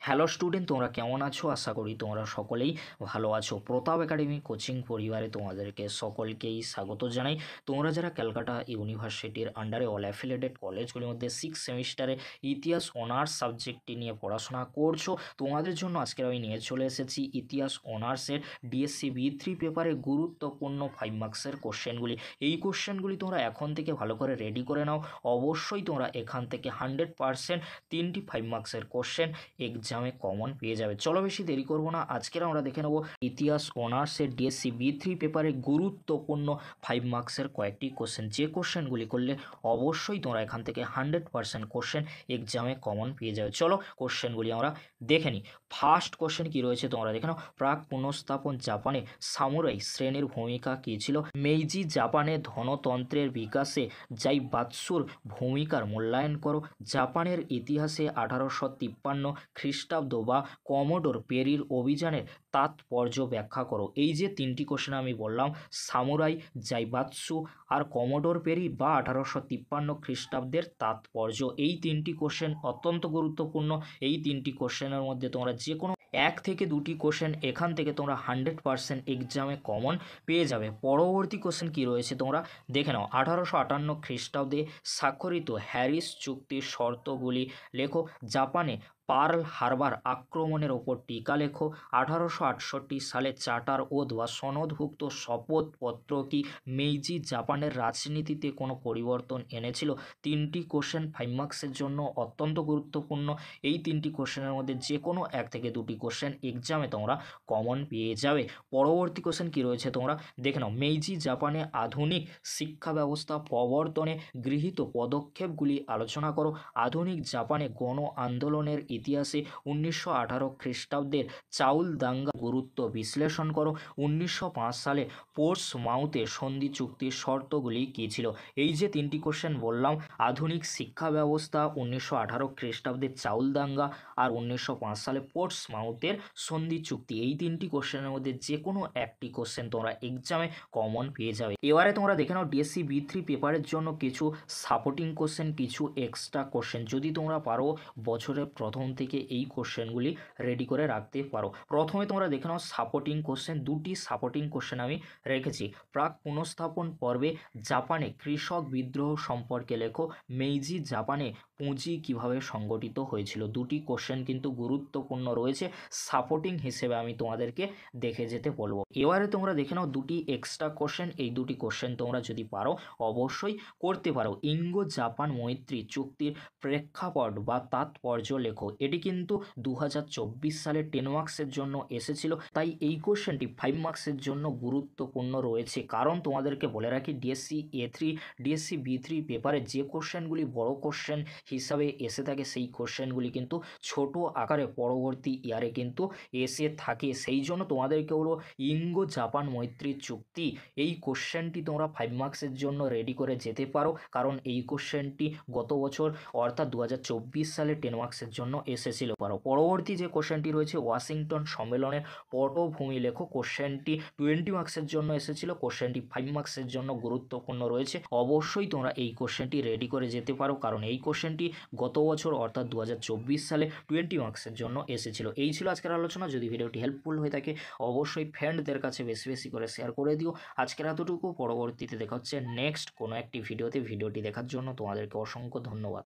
Hello student, তোমরা কেমন আছো? আশা করি তোমরা সকলেই ভালো আছো। প্রতাপ একাডেমি কোচিং পরিবারে তোমাদেরকে সকলকেই স্বাগত জানাই। তোমরা যারা ক্যালকাটা ইউনিভার্সিটির আন্ডারে অল অ্যাফিলিয়েটেড কলেজগুলির মধ্যে 6 সেমিস্টারে ইতিহাস অনার্স সাবজেক্টটি নিয়ে পড়াশোনা করছো, তোমাদের জন্য আজকের আমি নিয়ে চলে এসেছি ইতিহাস অনার্সের ডিএসসি বি3 পেপারে গুরুত্বপূর্ণ 5 মার্কসের কোশ্চেনগুলি। এই কোশ্চেনগুলি তোমরা এখন থেকে ভালো করে রেডি করে নাও। অবশ্যই তোমরা এখান থেকে 100% 3টি 5 মার্কসের কোশ্চেন এক্সামে কমন পেয়ে যাবে। চলো বেশি দেরি করবো না, আজকের আমরা দেখে নেব ইতিহাস অনার্সের ডিএসসি বি3 পেপারে গুরুত্বপূর্ণ 5 মার্কসের কয়েকটি কোশ্চেন, যে কোশ্চেনগুলি করলে অবশ্যই তোমরা এখান থেকে 100% কোশ্চেন এক্সামে কমন পেয়ে যাবে। চলো কোশ্চেনগুলি আমরা দেখে নিই। ফার্স্ট কোশ্চেন কি রয়েছে তোমরা দেখে নাও। প্রাক পুনঃস্থাপন জাপানে সামুরাই শ্রেণীর ভূমিকা কী ছিল? মেইজি জাপানে ধনতন্ত্রের বিকাশে জাইবাৎসুর ভূমিকার মূল্যায়ন করো। জাপানের ইতিহাসে 1853 খ্রিস্টাব্দ বা কমোডোর পেরির অভিযানের তাৎপর্য ব্যাখ্যা করো। এই যে তিনটি কোশ্চেন আমি বললাম, সামুরাই, জাইবাৎসু আর কমোডোর পেরি বা 1853 খ্রিস্টাব্দের তাৎপর্য, এই তিনটি কোশ্চেন অত্যন্ত গুরুত্বপূর্ণ। এই তিনটি কোশ্চেনের মধ্যে তোমরা যে কোনো 1 থেকে 2টি কোশ্চেন এখান থেকে তোমরা 100% এক্সামে কমন পেয়ে যাবে। পরবর্তী কোশ্চেন কি রয়েছে তোমরা দেখে নাও। 1858 খ্রিস্টাব্দে স্বাক্ষরিত হ্যারিস চুক্তির শর্তগুলি লেখো। জাপানে পার্ল হারবার আক্রমণের ওপর টিকা লেখো। 1868 সালে চার্টার ওথ বা সনদভুক্ত শপথপত্র কি মেইজি জাপানের রাজনীতিতে কোনো পরিবর্তন এনেছিল? তিনটি কোশ্চেন 5 মার্কসের জন্য অত্যন্ত গুরুত্বপূর্ণ। এই তিনটি কোশ্চেনের মধ্যে যে কোনো 1 থেকে 2টি কোশ্চেন এক্সামে তোমরা কমন পেয়ে যাবে। পরবর্তী কোশ্চেন কি রয়েছে তোমরা দেখে নাও। মেইজি জাপানে আধুনিক শিক্ষা ব্যবস্থা প্রবর্তনে গৃহীত পদক্ষেপগুলি আলোচনা করো। আধুনিক জাপানে গণ আন্দোলনের ইতিহাসে 1918 খ্রিস্টাব্দের চাউল দাঙ্গা গুরুত্ব বিশ্লেষণ করো। 1905 সালে পোর্টসমাউথে সন্ধি চুক্তির শর্তগুলি কী ছিল? এই যে তিনটি কোশ্চেন বললাম, আধুনিক শিক্ষা ব্যবস্থা, 1918 খ্রিস্টাব্দের চাউল দাঙ্গা আর 1905 সালে পোর্টসমাউথের সন্ধি চুক্তি, এই তিনটি কোশ্চেনের মধ্যে যে কোনো একটি কোশ্চেন তোমরা এক্সামে কমন পেয়ে যাবে। এবারে তোমরা দেখে নাও ডিএসসি বি3 পেপারের জন্য কিছু সাপোর্টিং কোশ্চেন, কিছু এক্সট্রা কোশ্চেন, যদি তোমরা পারো বছরের প্রথম থেকে এই কোশ্চেনগুলি রেডি করে রাখতে পারো। প্রথমে তোমরা দেখে নাও সাপোর্টিং কোশ্চেন, দুটি সাপোর্টিং কোশ্চেন আমি রেখেছি। প্রাক পুনঃস্থাপন পর্বে জাপানে কৃষক বিদ্রোহ সম্পর্কে লেখো। মেইজি জাপানে পুঁজি কিভাবে সংগঠিত হয়েছিল? দুটি কোশ্চেন কিন্তু গুরুত্বপূর্ণ রয়েছে, সাপোর্টিং হিসেবে আমি তোমাদেরকে দেখে যেতে বলবো। এবারে তোমরা দেখে নাও দুটি এক্সট্রা কোশ্চেন, এই দুটি কোশ্চেন তোমরা যদি পারো অবশ্যই করতে পারো। ইঙ্গো জাপান মৈত্রী চুক্তির প্রেক্ষাপট বা তাৎপর্য লেখো। এটি কিন্তু 2024 সালে 10 মার্কসের জন্য এসেছিল, তাই এই কোশ্চেনটি 5 মার্কসের জন্য গুরুত্বপূর্ণ রয়েছে। কারণ তোমাদেরকে বলে রাখি, ডিএসসি এ3, ডিএসসি বি3 পেপারে যে কোশ্চেনগুলি বড় কোশ্চেন হিসাবে এসে থাকে, সেই কোশ্চেনগুলি কিন্তু ছোট আকারে পরবর্তী ইয়ারে কিন্তু এসে থাকে। সেই জন্য তোমাদেরকে বলবো ইঙ্গো জাপান মৈত্রী চুক্তি, এই কোশ্চেনটি তোমরা 5 মার্কসের জন্য রেডি করে যেতে পারো। কারণ এই কোশ্চেনটি গত বছর অর্থাৎ 2024 সালে 10 মার্কসের জন্য এসেছিল। পরবর্তী যে কোশ্চেনটি রয়েছে, ওয়াশিংটন সম্মেলনের পটভূমি লেখো। কোশ্চেনটি 20 মার্কসের জন্য এসেছিল, কোশ্চেনটি 5 মার্কসের জন্য গুরুত্বপূর্ণ রয়েছে। অবশ্যই তোমরা এই কোশ্চেনটি রেডি করে যেতে পারো, কারণ এই কোশ্চেনটি গত বছর অর্থাৎ 2024 সালে 20 মার্কসের জন্য এসেছিল। এই ছিল আজকের আলোচনা। যদি ভিডিওটি হেল্পফুল হয়ে থাকে অবশ্যই ফ্রেন্ডদের কাছে বেশি বেশি করে শেয়ার করে দিও। আজকের এতটুকু, পরবর্তীতে দেখা হচ্ছে নেক্সট কোনো একটি ভিডিওতে। ভিডিওটি দেখার জন্য তোমাদেরকে অসংখ্য ধন্যবাদ।